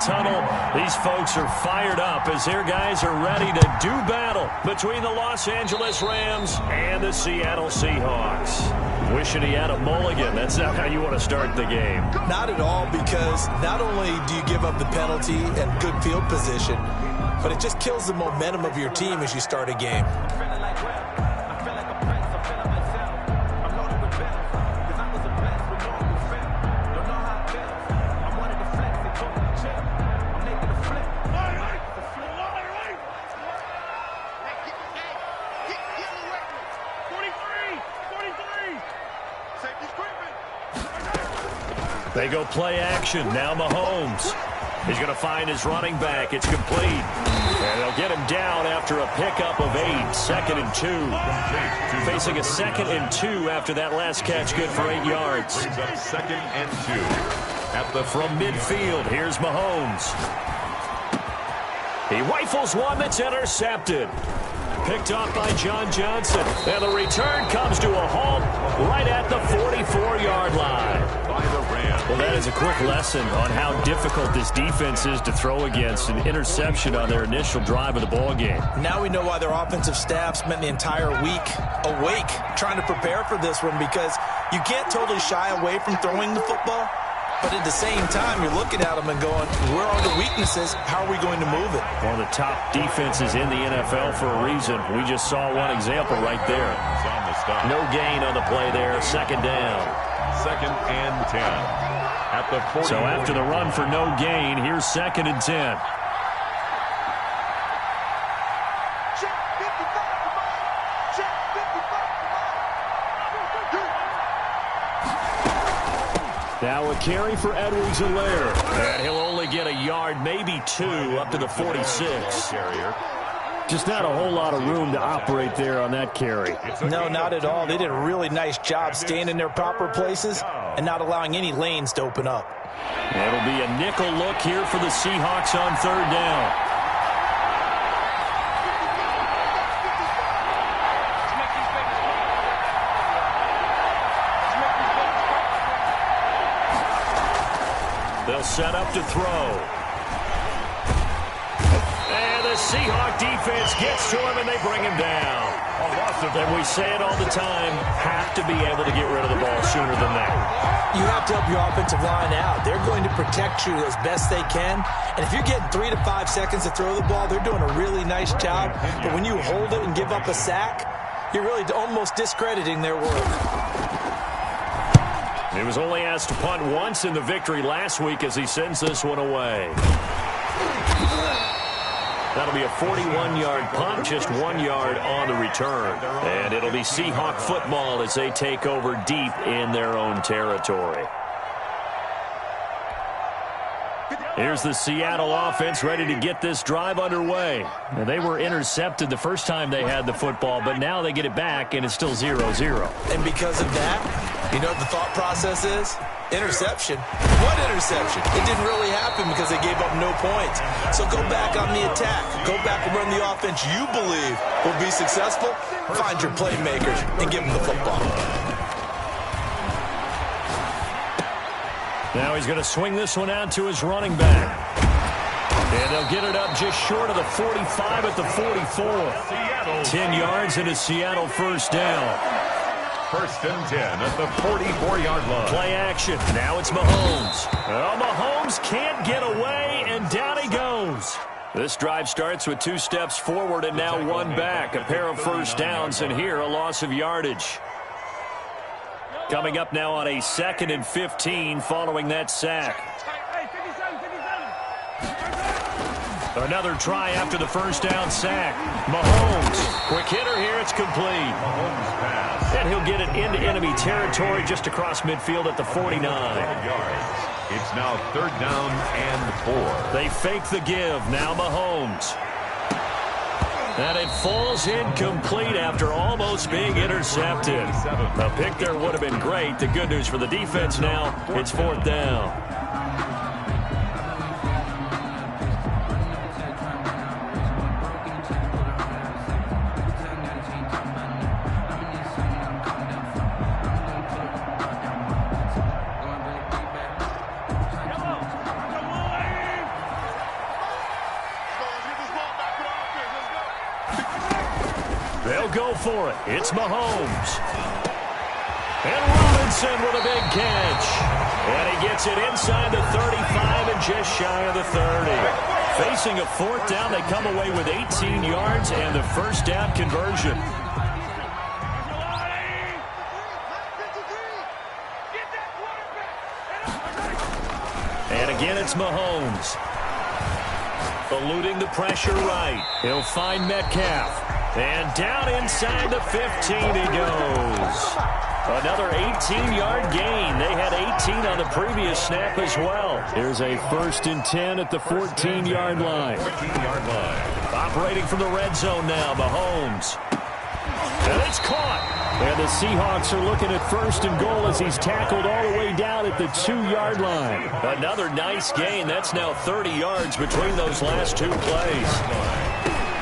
tunnel. These folks are fired up as their guys are ready to do battle between the Los Angeles Rams and the Seattle Seahawks. Wishing he had a mulligan. That's not how you want to start the game. Not at all, because not only do you give up the penalty and good field position, but it just kills the momentum of your team as you start a game. They go play action. Now Mahomes. He's going to find his running back. It's complete. And they'll get him down after a pickup of 8. 2nd and 2. Facing a 2nd and 2 after that last catch. Good for 8 yards. 2nd and 2. From midfield, here's Mahomes. He rifles one that's intercepted. Picked off by John Johnson. And the return comes to a halt right at the 44-yard line. Well, that is a quick lesson on how difficult this defense is to throw against. An interception on their initial drive of the ball game. Now we know why their offensive staff spent the entire week awake trying to prepare for this one, because you can't totally shy away from throwing the football. But at the same time, you're looking at them and going, where are the weaknesses? How are we going to move it? One of the top defenses in the NFL for a reason. We just saw one example right there. No gain on the play there. 2nd down. 2nd and 10. At the 40. So after the run for no gain, here's 2nd and 10. Now a carry for Edwards-Helaire. And he'll only get a yard, maybe 2, up to the 46. Just not a whole lot of room to operate there on that carry. No, not at all. They did a really nice job staying in their proper places and not allowing any lanes to open up. It'll be a nickel look here for the Seahawks on 3rd down. They'll set up to throw. And the Seahawk defense gets to him, and they bring him down. And we say it all the time, have to be able to get rid of the ball sooner than that. You have to help your offensive line out. They're going to protect you as best they can. And if you're getting 3 to 5 seconds to throw the ball, they're doing a really nice job. But when you hold it and give up a sack, you're really almost discrediting their work. He was only asked to punt once in the victory last week as he sends this one away. That'll be a 41-yard punt, just 1 yard on the return. And it'll be Seahawk football as they take over deep in their own territory. Here's the Seattle offense ready to get this drive underway. Now, they were intercepted the first time they had the football, but now they get it back, and it's still 0-0. And because of that, you know what the thought process is? Interception. What interception? It didn't really happen because they gave up no points. So go back on the attack. Go back and run the offense you believe will be successful. Find your playmakers and give them the football. Now he's going to swing this one out to his running back. And they'll get it up just short of the 45 at the 44. 10 yards and a Seattle first down. 1st and 10 at the 44-yard line. Play action. Now it's Mahomes. Oh, Mahomes can't get away, and down he goes. This drive starts with 2 steps forward and now 1 back. A pair of first downs, and here a loss of yardage. Coming up now on a 2nd and 15 following that sack. Another try after the first down sack. Mahomes. Quick hitter here. It's complete. Mahomes pass. And he'll get it into enemy territory just across midfield at the 49. It's now 3rd down and 4. They fake the give. Now Mahomes. And it falls incomplete after almost being intercepted. A pick there would have been great. The good news for the defense now, it's 4th down. They'll go for it. It's Mahomes. And Robinson with a big catch. And he gets it inside the 35 and just shy of the 30. Facing a fourth down, they come away with 18 yards and the first down conversion. And again, it's Mahomes. Eluding the pressure right. He'll find Metcalf. And down inside the 15 he goes. Another 18-yard gain. They had 18 on the previous snap as well. Here's a 1st and 10 at the 14-yard line. Operating from the red zone now, Mahomes. And it's caught. And the Seahawks are looking at 1st and goal as he's tackled all the way down at the 2-yard line. Another nice gain. That's now 30 yards between those last 2 plays.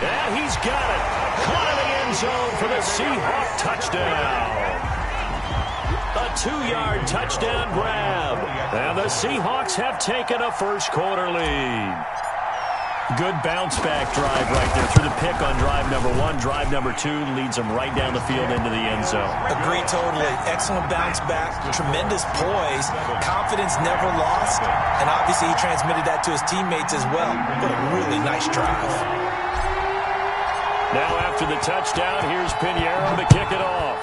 And he's got it. Caught in the end zone for the Seahawk touchdown. A 2-yard touchdown grab. And the Seahawks have taken a first-quarter lead. Good bounce-back drive right there through the pick on drive number 1. Drive number 2 leads them right down the field into the end zone. Agreed totally. Excellent bounce back. Tremendous poise. Confidence never lost. And obviously he transmitted that to his teammates as well. What a really nice drive. Now after the touchdown, here's Pinheiro to kick it off.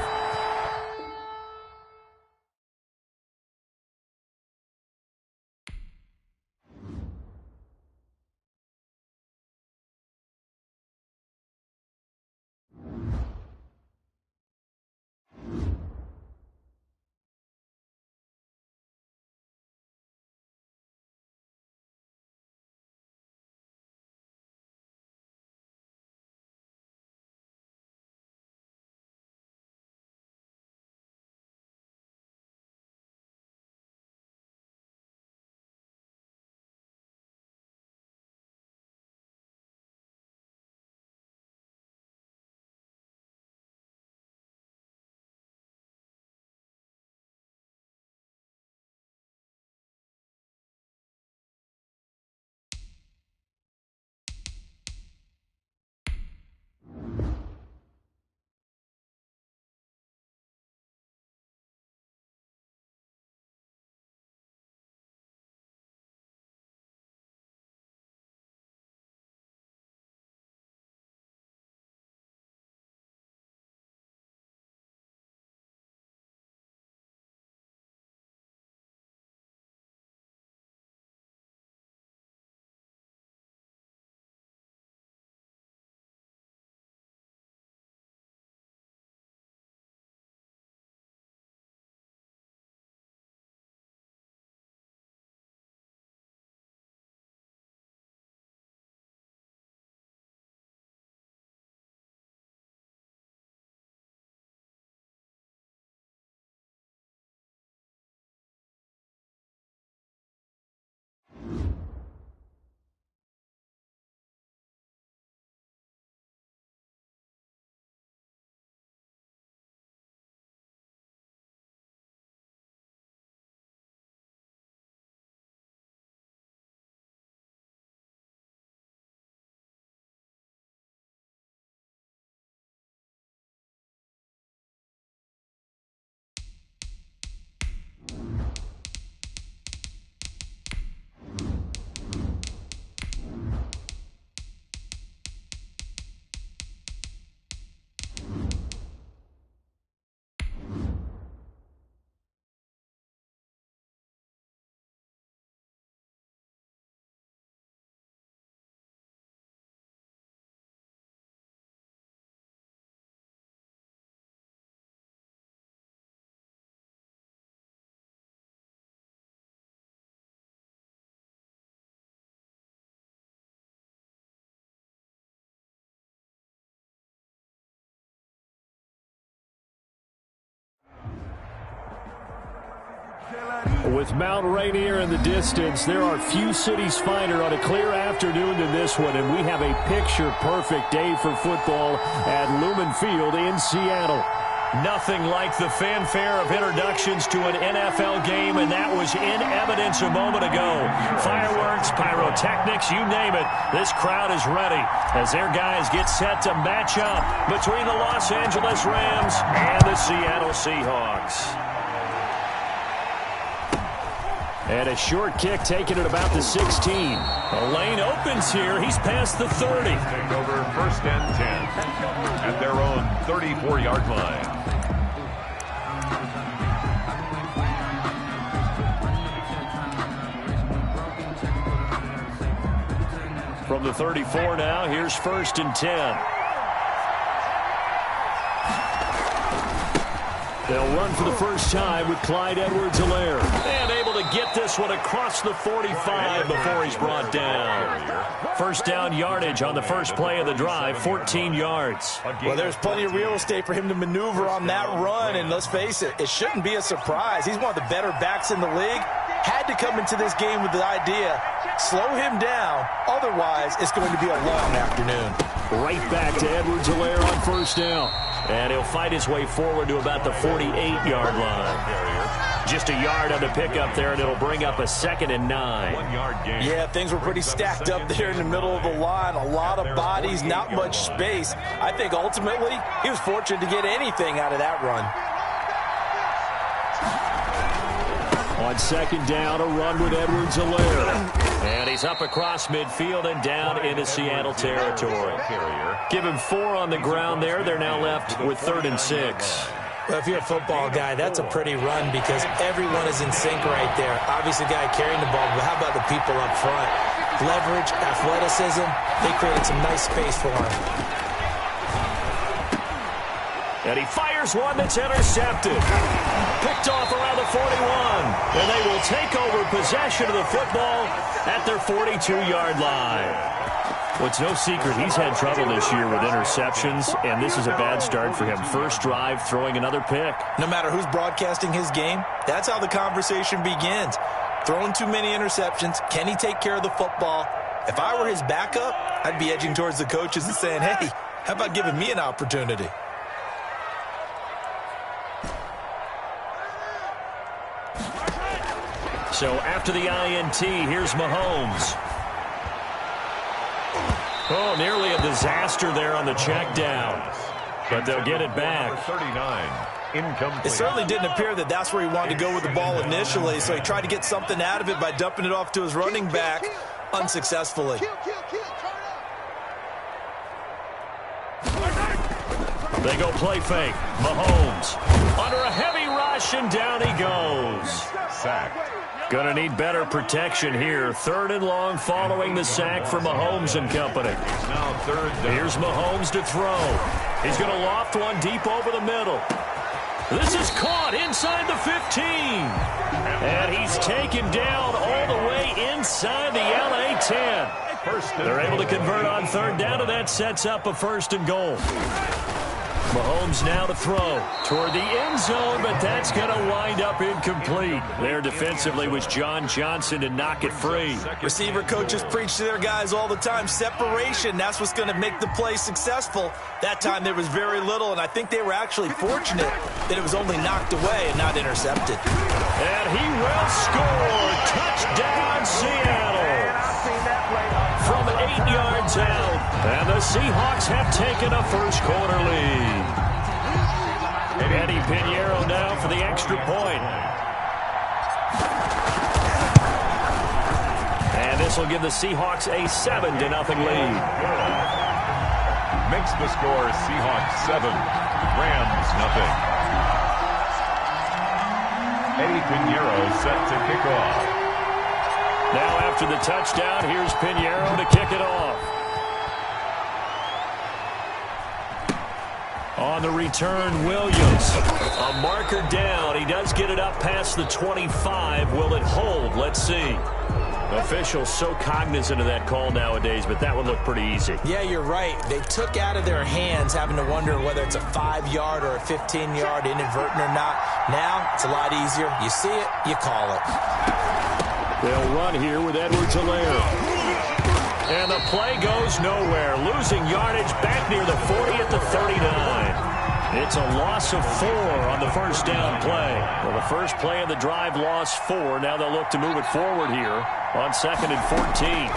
With Mount Rainier in the distance, there are few cities finer on a clear afternoon than this one, and we have a picture-perfect day for football at Lumen Field in Seattle. Nothing like the fanfare of introductions to an NFL game, and that was in evidence a moment ago. Fireworks, pyrotechnics, you name it. This crowd is ready as their guys get set to match up between the Los Angeles Rams and the Seattle Seahawks. And a short kick taken at about the 16. A lane opens here. He's past the 30. Take over 1st and 10 at their own 34-yard line. From the 34 now, here's 1st and 10. They'll run for the first time with Clyde Edwards-Helaire. And able to get this one across the 45 before he's brought down. First down yardage on the first play of the drive, 14 yards. Well, there's plenty of real estate for him to maneuver on that run. And let's face it, it shouldn't be a surprise. He's one of the better backs in the league. Had to come into this game with the idea, slow him down. Otherwise, it's going to be a long afternoon. Right back to Edwards-Helaire on first down. And he'll fight his way forward to about the 48-yard line. Just a yard on the pickup there, and it'll bring up a 2nd and 9. 1 yard gain. Yeah, things were pretty stacked up there in the middle of the line. A lot of bodies, not much space. I think ultimately he was fortunate to get anything out of that run. On 2nd down, a run with Edwards-Helaire. And he's up across midfield and down into Seattle territory. Give him 4 on the ground there. They're now left with 3rd and 6. Well, if you're a football guy, that's a pretty run because everyone is in sync right there. Obviously, the guy carrying the ball, but how about the people up front? Leverage, athleticism, they created some nice space for him. And he fires one that's intercepted. Picked off around the 41. And they will take over possession of the football at their 42-yard line. Well, it's no secret he's had trouble this year with interceptions, and this is a bad start for him. First drive, throwing another pick. No matter who's broadcasting his game, that's how the conversation begins. Throwing too many interceptions, can he take care of the football? If I were his backup, I'd be edging towards the coaches and saying, hey, how about giving me an opportunity? So after the INT, here's Mahomes. Oh, nearly a disaster there on the check down. But they'll get it back. 39, incomplete. It certainly didn't appear that that's where he wanted to go with the ball initially, so he tried to get something out of it by dumping it off to his running back unsuccessfully. They go play fake. Mahomes under a heavy rush, and down he goes. Sacked. Going to need better protection here. 3rd and long following the sack for Mahomes and company. It's now 3rd down. Here's Mahomes to throw. He's going to loft one deep over the middle. This is caught inside the 15. And he's taken down all the way inside the LA 10. They're able to convert on 3rd down, and that sets up a 1st and goal. Mahomes now to throw toward the end zone, but that's going to wind up incomplete. There defensively was John Johnson to knock it free. Receiver coaches preach to their guys all the time. Separation, that's what's going to make the play successful. That time there was very little, and I think they were actually fortunate that it was only knocked away and not intercepted. And he will score. Touchdown, Seattle. From 8 yards out. And the Seahawks have taken a first-quarter lead. Eddie Pinheiro now for the extra point. And this will give the Seahawks a 7-0 lead. Makes the score Seahawks 7, Rams 0. Eddie Pinheiro set to kick off. Now after the touchdown, here's Pinheiro to kick it off. On the return, Williams. A marker down. He does get it up past the 25. Will it hold? Let's see. Officials so cognizant of that call nowadays, but that would look pretty easy. Yeah, you're right. They took out of their hands having to wonder whether it's a 5-yard or a 15-yard inadvertent or not. Now, it's a lot easier. You see it, you call it. They'll run here with Edwards-Helaire. And the play goes nowhere. Losing yardage back near the 40 at the 39. It's a loss of 4 on the first down play. Well, the first play of the drive lost 4. Now they'll look to move it forward here on 2nd and 14.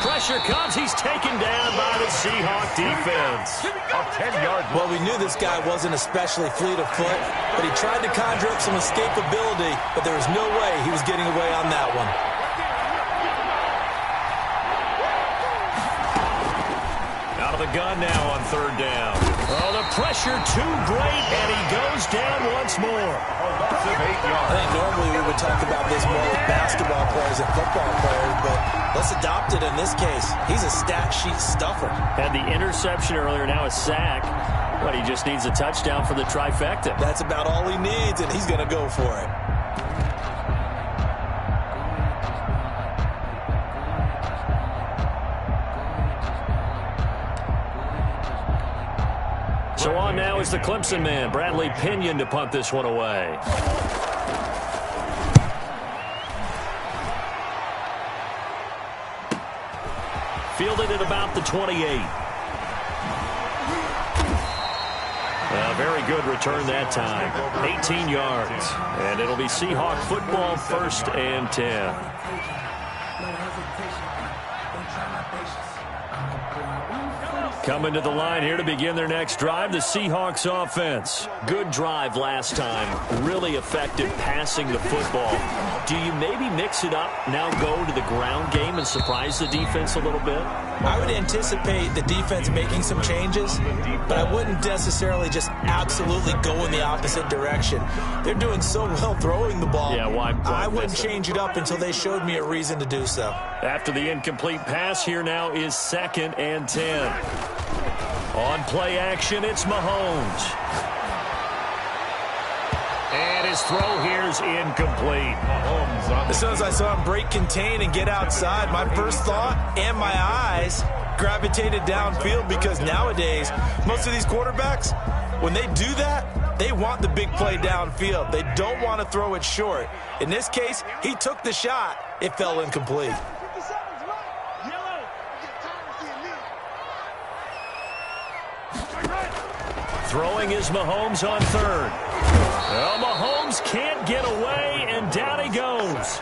Pressure comes. He's taken down by the Seahawk defense. A 10-yard. Well, we knew this guy wasn't especially fleet of foot, but he tried to conjure up some escapability, but there was no way he was getting away on that one. Out of the gun now on 3rd down. Oh, the pressure too great, and he goes down once more. A loss of 8 yards. I think normally we would talk about this more with basketball players and football players, but let's adopt it in this case. He's a stat sheet stuffer. Had the interception earlier, now a sack. But he just needs a touchdown for the trifecta. That's about all he needs, and he's going to go for it. So on now is the Clemson man, Bradley Pinion, to punt this one away. Fielded at about the 28. Very good return that time. 18 yards. And it'll be Seahawk football, 1st and 10. Coming to the line here to begin their next drive, the Seahawks offense. Good drive last time. Really effective passing the football. Do you maybe mix it up, now go to the ground game and surprise the defense a little bit? I would anticipate the defense making some changes, but I wouldn't necessarily just absolutely go in the opposite direction. They're doing so well throwing the ball. Yeah, why I wouldn't change it up until they showed me a reason to do so. After the incomplete pass, here now is 2nd and 10. On play action, it's Mahomes. And his throw here is incomplete. As soon as I saw him break contain and get outside, my first thought and my eyes gravitated downfield, because nowadays, most of these quarterbacks, when they do that, they want the big play downfield. They don't want to throw it short. In this case, he took the shot. It fell incomplete. Throwing is Mahomes on 3rd. Well, Mahomes can't get away, and down he goes.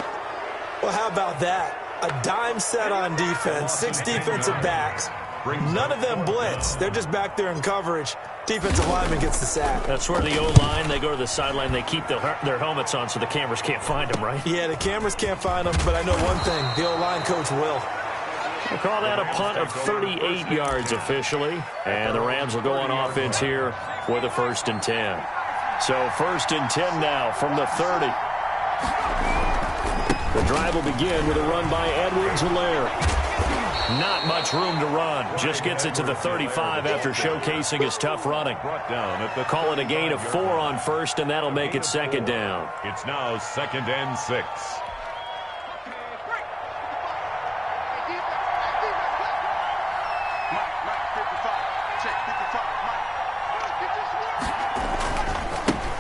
Well, how about that? A dime set on defense, 6 defensive backs. None of them blitz. They're just back there in coverage. Defensive lineman gets the sack. That's where the O-line, they go to the sideline, they keep their helmets on so the cameras can't find them, right? Yeah, the cameras can't find them, but I know one thing. The O-line coach will. We'll call that a punt of 38 yards officially. And the Rams will go on offense here with a 1st and 10. So 1st and 10 now from the 30. The drive will begin with a run by Edwards-Helaire. Not much room to run. Just gets it to the 35 after showcasing his tough running. Call it a gain of 4 on 1st, and that'll make it 2nd down. It's now 2nd and 6.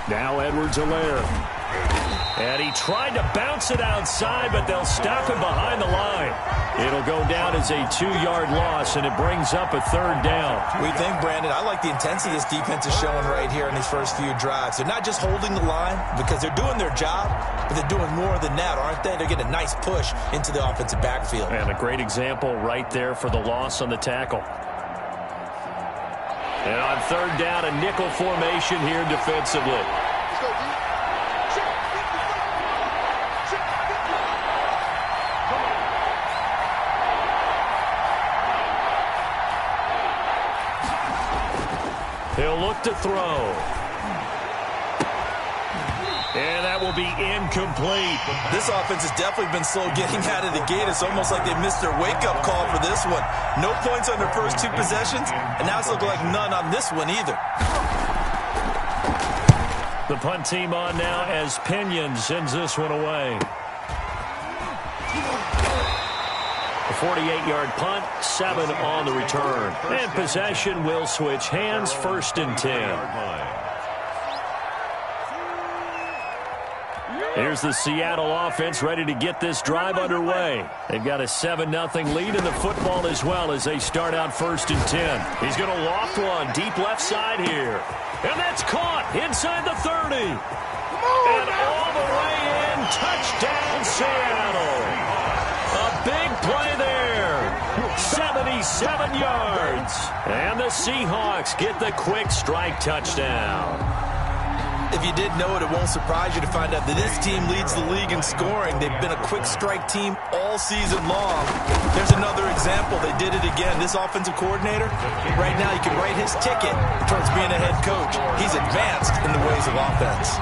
Now Edwards-Helaire. And he tried to bounce it outside, but they'll stop him behind the line. It'll go down as a 2-yard loss, and it brings up a 3rd down. We think, Brandon, I like the intensity this defense is showing right here in these first few drives. They're not just holding the line because they're doing their job, but they're doing more than that, aren't they? They're getting a nice push into the offensive backfield. And a great example right there for the loss on the tackle. And on 3rd down, a nickel formation here defensively. He'll look to throw. And that will be incomplete. This offense has definitely been slow getting out of the gate. It's almost like they missed their wake-up call for this one. No points on their first 2 possessions, and now it's looking like none on this one either. The punt team on now as Pinion sends this one away. A 48-yard punt, 7 on the return. And possession will switch hands, 1st and 10. Here's the Seattle offense ready to get this drive underway. They've got a 7-0 lead in the football as well as they start out 1st and 10. He's going to loft one deep left side here. And that's caught inside the 30. And all the way in. Touchdown, Seattle. A big play there. 77 yards. And the Seahawks get the quick strike touchdown. If you didn't know it, it won't surprise you to find out that this team leads the league in scoring. They've been a quick strike team all season long. There's another example. They did it again. This offensive coordinator, right now you can write his ticket towards being a head coach. He's advanced in the ways of offense.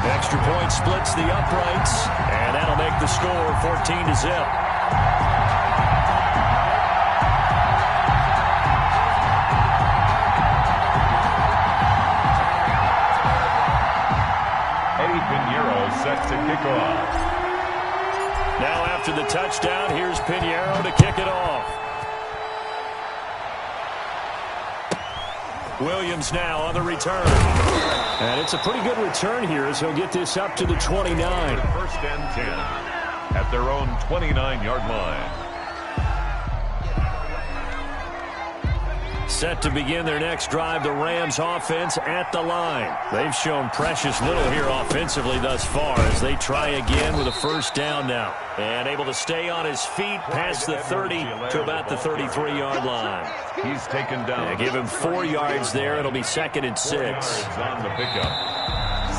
Extra point splits the uprights, and that'll make the score 14-0. Set to kick off. Now after the touchdown, here's Pinheiro to kick it off. Williams now on the return. And it's a pretty good return here as he'll get this up to the 29. 1st and 10 at their own 29-yard line. Set to begin their next drive, the Rams offense at the line. They've shown precious little here offensively thus far as they try again with a 1st down now. And able to stay on his feet past the 30 to about the 33-yard line. He's taken down. Give him 4 yards there. It'll be 2nd and 6. On the pickup.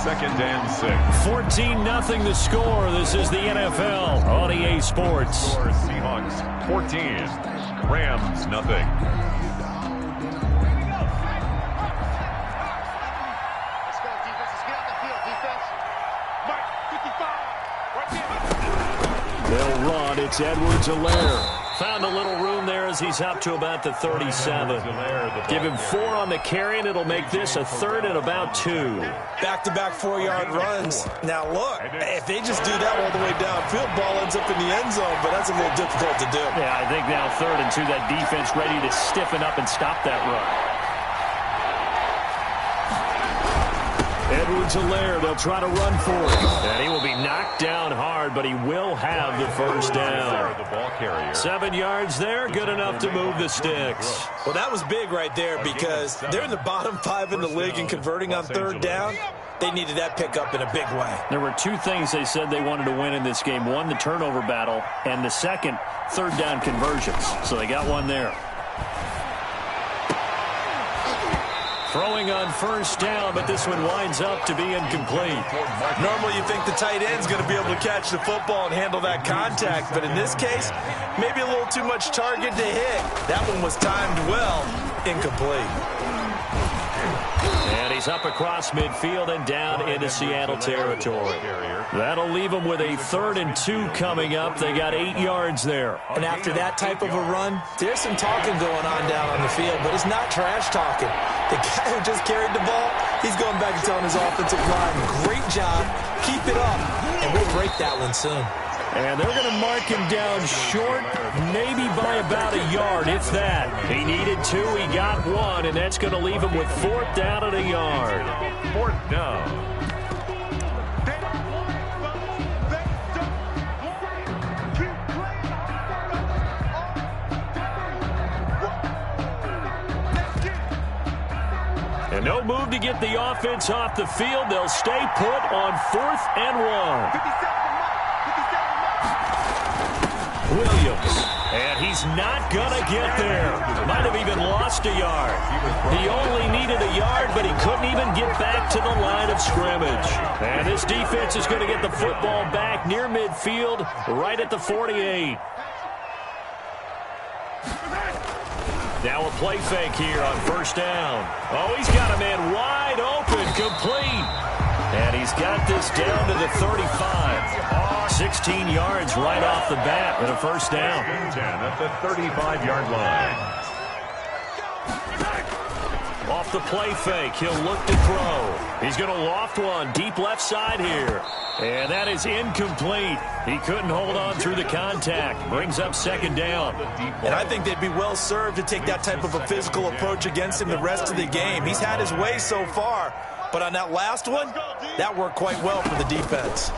2nd and 6. 14-0 the score. This is the NFL on EA Sports. Seahawks 14. Rams nothing. They'll run. It's Edwards-Helaire. Found a little room there as he's up to about the 37. Give him 4 on the carry, and it'll make this a 3rd and about 2. Back-to-back 4-yard runs. Now, look, if they just do that all the way downfield, ball ends up in the end zone, but that's a little difficult to do. Yeah, I think now 3rd and 2, that defense ready to stiffen up and stop that run. Edwards-Helaire, they'll try to run for it. And he will be knocked down hard, but he will have the 1st down. 7 yards there, good enough to move the sticks. Well, that was big right there because they're in the bottom 5 in the league and converting on 3rd down. They needed that pickup in a big way. There were 2 things they said they wanted to win in this game. One, the turnover battle, and the second, 3rd down conversions. So they got one there. Throwing on 1st down, but this one winds up to be incomplete. Normally you think the tight end's going to be able to catch the football and handle that contact, but in this case, maybe a little too much target to hit. That one was timed well, incomplete. And he's up across midfield and down into Seattle territory. That'll leave them with a 3rd and 2 coming up. They got 8 yards there. And after that type of a run, there's some talking going on down on the field, but it's not trash talking. The guy who just carried the ball, he's going back and telling his offensive line, great job, keep it up, and we'll break that one soon. And they're going to mark him down short, maybe by about a yard, if that. He needed 2, he got 1, and that's going to leave him with 4th down and a yard. 4th down. And no move to get the offense off the field. They'll stay put on 4th and 1. Williams. And he's not going to get there. Might have even lost a yard. He only needed a yard, but he couldn't even get back to the line of scrimmage. And this defense is going to get the football back near midfield, right at the 48. Now a play fake here on 1st down. Oh, he's got a man wide open, complete. And he's got this down to the 35. 16 yards right off the bat with a 1st down. 10 at the 35-yard line. Off the play fake, he'll look to throw. He's going to loft one deep left side here. And that is incomplete. He couldn't hold on through the contact. Brings up 2nd down. And I think they'd be well served to take that type of a physical approach against him the rest of the game. He's had his way so far. But on that last one, that worked quite well for the defense.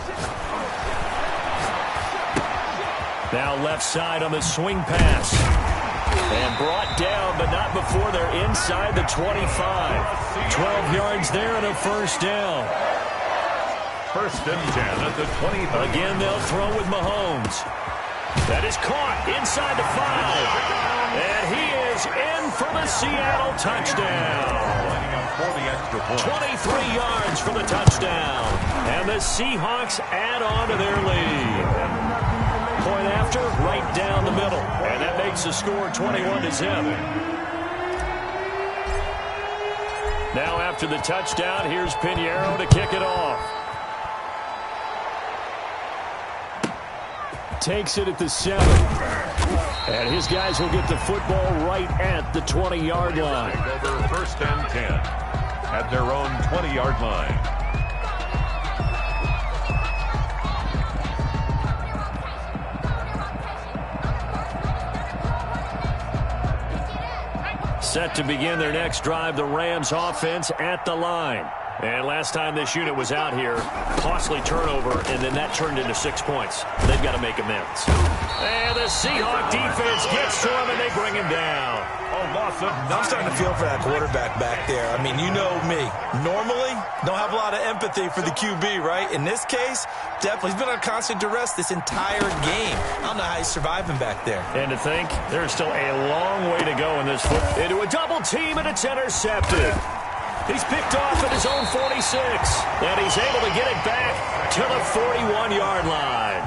Now left side on the swing pass. And brought down, but not before they're inside the 25. 12 yards there and a first down. First and 10 at the 25. Again, they'll throw with Mahomes. That is caught inside the 5. And he is in for the Seattle touchdown. 23 yards for the touchdown. And the Seahawks add on to their lead. Point after, right down the middle. And that makes the score 21-0. Now after the touchdown, here's Pinheiro to kick it off. Takes it at the 7. And his guys will get the football right at the 20-yard line. Over first and 10 at their own 20-yard line. Set to begin their next drive, the Rams offense at the line. And last time this unit was out here, costly turnover, and then that turned into 6 points. They've got to make amends. And the Seahawk defense gets to him, and they bring him down. I'm starting to feel for that quarterback back there. I mean, you know me. Normally, don't have a lot of empathy for the QB, right? In this case, definitely. He's been on constant duress this entire game. I don't know how he's surviving back there. And to think, there's still a long way to go in this foot. Into a double team, and it's intercepted. He's picked off at his own 46, and he's able to get it back to the 41-yard line.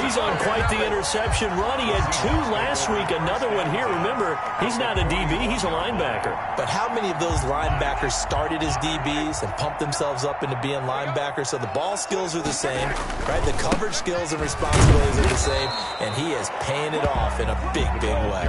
He's on quite the interception run. He had 2 last week, another one here. Remember, he's not a DB, he's a linebacker. But how many of those linebackers started as DBs and pumped themselves up into being linebackers? So the ball skills are the same, right? The coverage skills and responsibilities are the same, and he is paying it off in a big, big way.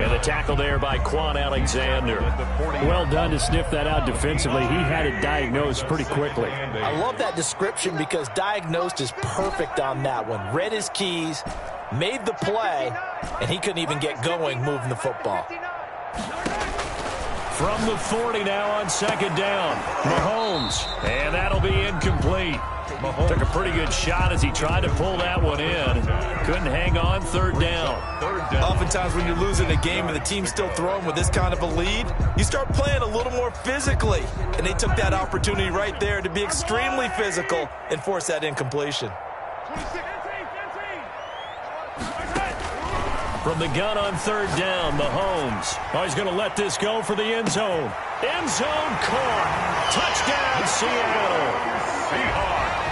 And the tackle there by Quan Alexander. Well done to sniff that out defensively. He had it diagnosed pretty quickly. I love that description because diagnosed is perfect on that one. Read his keys, made the play, and he couldn't even get going moving the football. From the 40 now on second down, Mahomes, and that'll be incomplete. Mahomes took a pretty good shot as he tried to pull that one in. Couldn't hang on, third down. Oftentimes when you're losing a game and the team's still throwing with this kind of a lead, you start playing a little more physically. And they took that opportunity right there to be extremely physical and force that incompletion. From the gun on third down, Mahomes. Oh, he's going to let this go for the end zone. End zone caught. Touchdown, Seattle.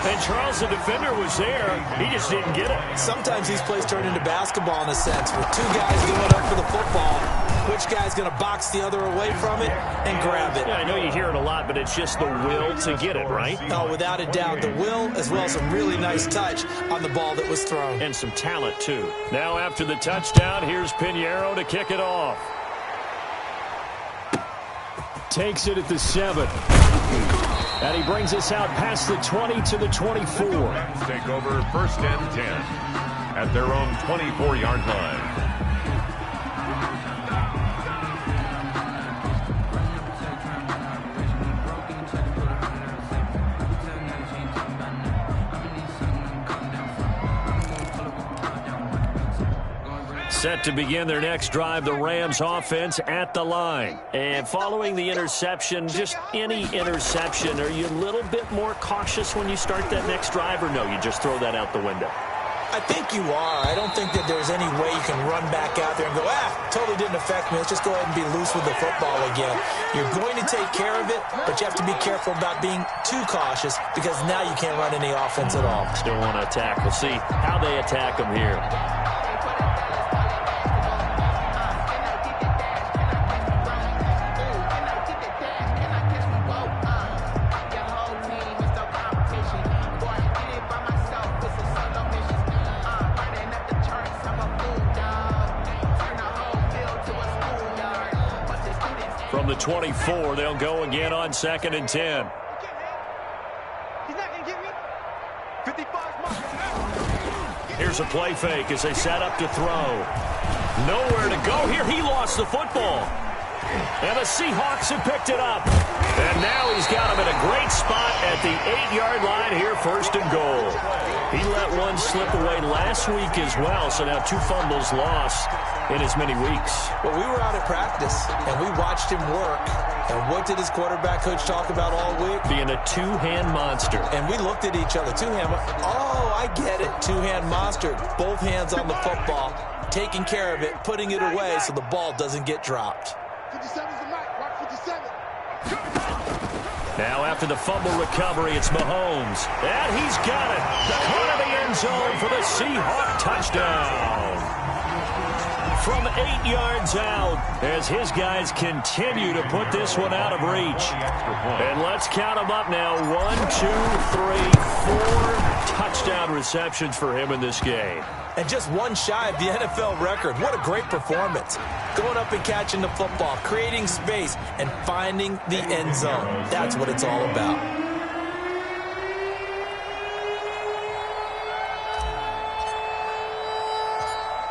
And Charles, the defender, was there. He just didn't get it. Sometimes these plays turn into basketball in a sense, with 2 guys going up for the football. Which guy's going to box the other away from it and grab it? Yeah, I know you hear it a lot, but it's just the will to get it, right? Oh, without a doubt. The will, as well as some really nice touch on the ball that was thrown. And some talent, too. Now, after the touchdown, here's Pinheiro to kick it off. Takes it at the 7. And he brings us out past the 20 to the 24. Take over first and 10 at their own 24-yard line. Set to begin their next drive, the Rams offense at the line. And following the interception, just any interception, are you a little bit more cautious when you start that next drive, or no, you just throw that out the window? I think you are. I don't think that there's any way you can run back out there and go, totally didn't affect me. Let's just go ahead and be loose with the football again. You're going to take care of it, but you have to be careful about being too cautious because now you can't run any offense at all. Still want to attack. We'll see how they attack them here. From the 24, they'll go again on second and 10. Here's a play fake as they set up to throw. Nowhere to go here. He lost the football. And the Seahawks have picked it up. And now he's got him in a great spot at the 8-yard line here, 1st and goal. He let one slip away last week as well, so now 2 fumbles lost in as many weeks. Well, we were out at practice, and we watched him work. And what did his quarterback coach talk about all week? Being a 2-hand monster. And we looked at each other. 2-hand. Oh, I get it. 2-hand monster. Both hands on the football, taking care of it, putting it away so the ball doesn't get dropped. 57's the mic. Rock 57. Now after the fumble recovery, it's Mahomes. And he's got it. Caught in the end zone for the Seahawk touchdown. From 8 yards out as his guys continue to put this one out of reach. And let's count them up now. 1, 2, 3, 4 touchdown receptions for him in this game. And just one shy of the NFL record. What a great performance. Going up and catching the football, creating space, and finding the end zone. That's what it's all about.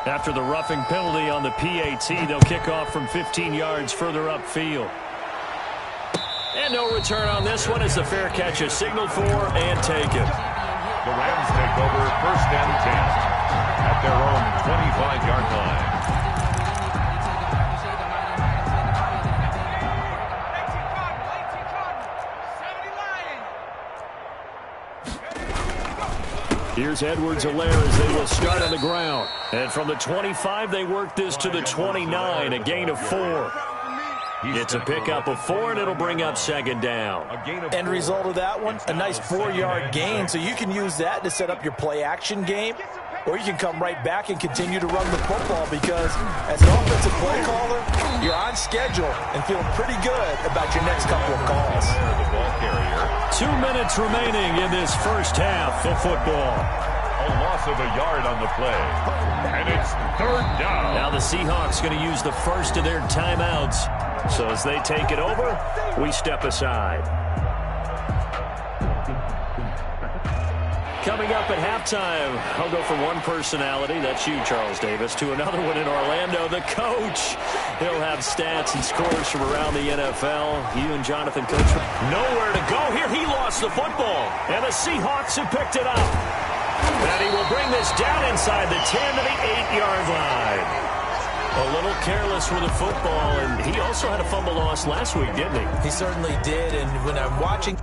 After the roughing penalty on the PAT, they'll kick off from 15 yards further upfield. And no return on this one as the fair catch is signaled for and taken. The Rams take over 1st and 10 at their own 25-yard line. Here's Edwards-Helaire as they will start on the ground. And from the 25, they work this to the 29, a gain of 4. It's a pickup of 4, and it'll bring up 2nd down. End result of that one, a nice 4-yard gain, so you can use that to set up your play-action game, or you can come right back and continue to run the football because as an offensive play caller, you're on schedule and feeling pretty good about your next couple of calls. The ball carrier. 2 minutes remaining in this first half of football. A loss of a yard on the play. And it's 3rd down. Now the Seahawks going to use the first of their timeouts. So as they take it over, we step aside. Coming up at halftime, I'll go from one personality, that's you, Charles Davis, to another one in Orlando, the coach. He'll have stats and scores from around the NFL. You and Jonathan, coach, nowhere to go here. He lost the football, and the Seahawks have picked it up. And he will bring this down inside the 10 to the 8-yard line. A little careless with the football, and he also had a fumble loss last week, didn't he? He certainly did, and when I'm watching...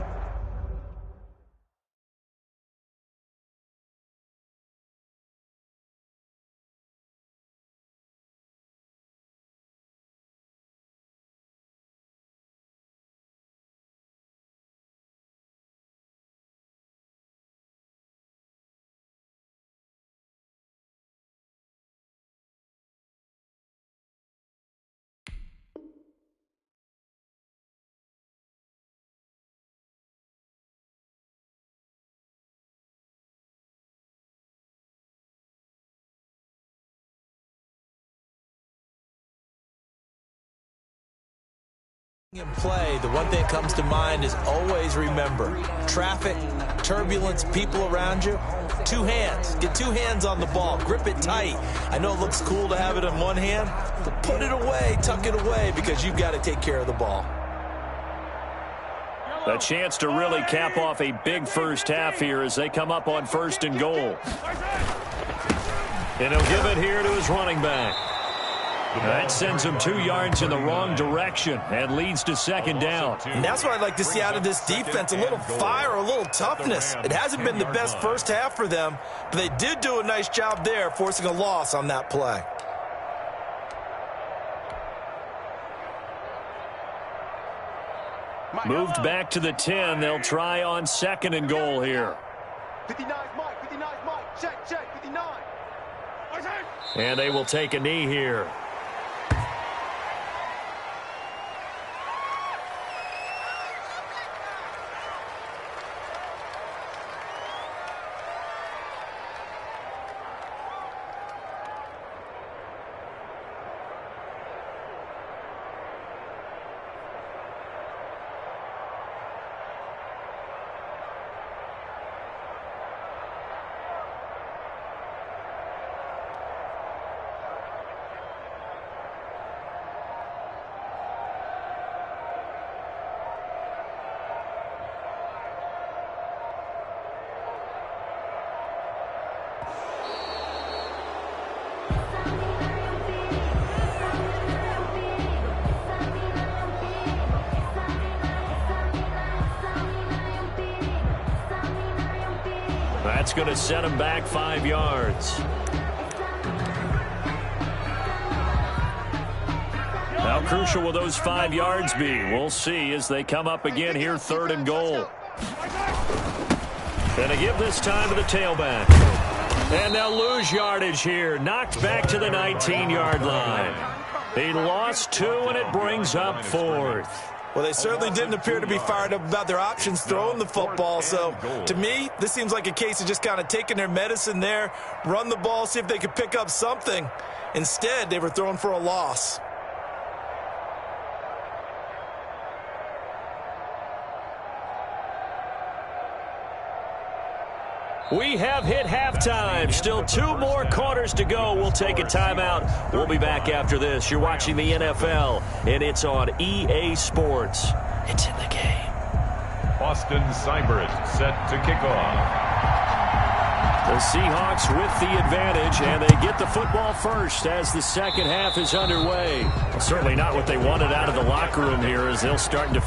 in play, the one thing that comes to mind is always remember traffic, turbulence, people around you. 2 hands. Get 2 hands on the ball. Grip it tight. I know it looks cool to have it in one hand, but put it away, tuck it away, because you've got to take care of the ball. A chance to really cap off a big first half here as they come up on 1st and goal. And he'll give it here to his running back. That sends him 2 yards in the wrong direction and leads to 2nd down. And that's what I'd like to see out of this defense, a little fire, a little toughness. It hasn't been the best first half for them, but they did do a nice job there, forcing a loss on that play. Moved back to the 10. They'll try on 2nd and goal here. 59's Mike. 59's Mike. Check. 59. And they will take a knee here. That's going to set them back 5 yards. How crucial will those 5 yards be? We'll see as they come up again here, 3rd and goal. Going to give this time to the tailback. And they'll lose yardage here. Knocked back to the 19-yard line. He lost 2, and it brings up 4th. Well, they certainly didn't appear to be fired up about their options throwing the football. So, to me, this seems like a case of just kind of taking their medicine there, run the ball, see if they could pick up something. Instead, they were throwing for a loss. We have hit halftime. Still 2 more quarters to go. We'll take a timeout. We'll be back after this. You're watching the NFL, and it's on EA Sports. It's in the game. Austin Seibert set to kick off. The Seahawks with the advantage, and they get the football first as the second half is underway. Well, certainly not what they wanted out of the locker room here as they'll start to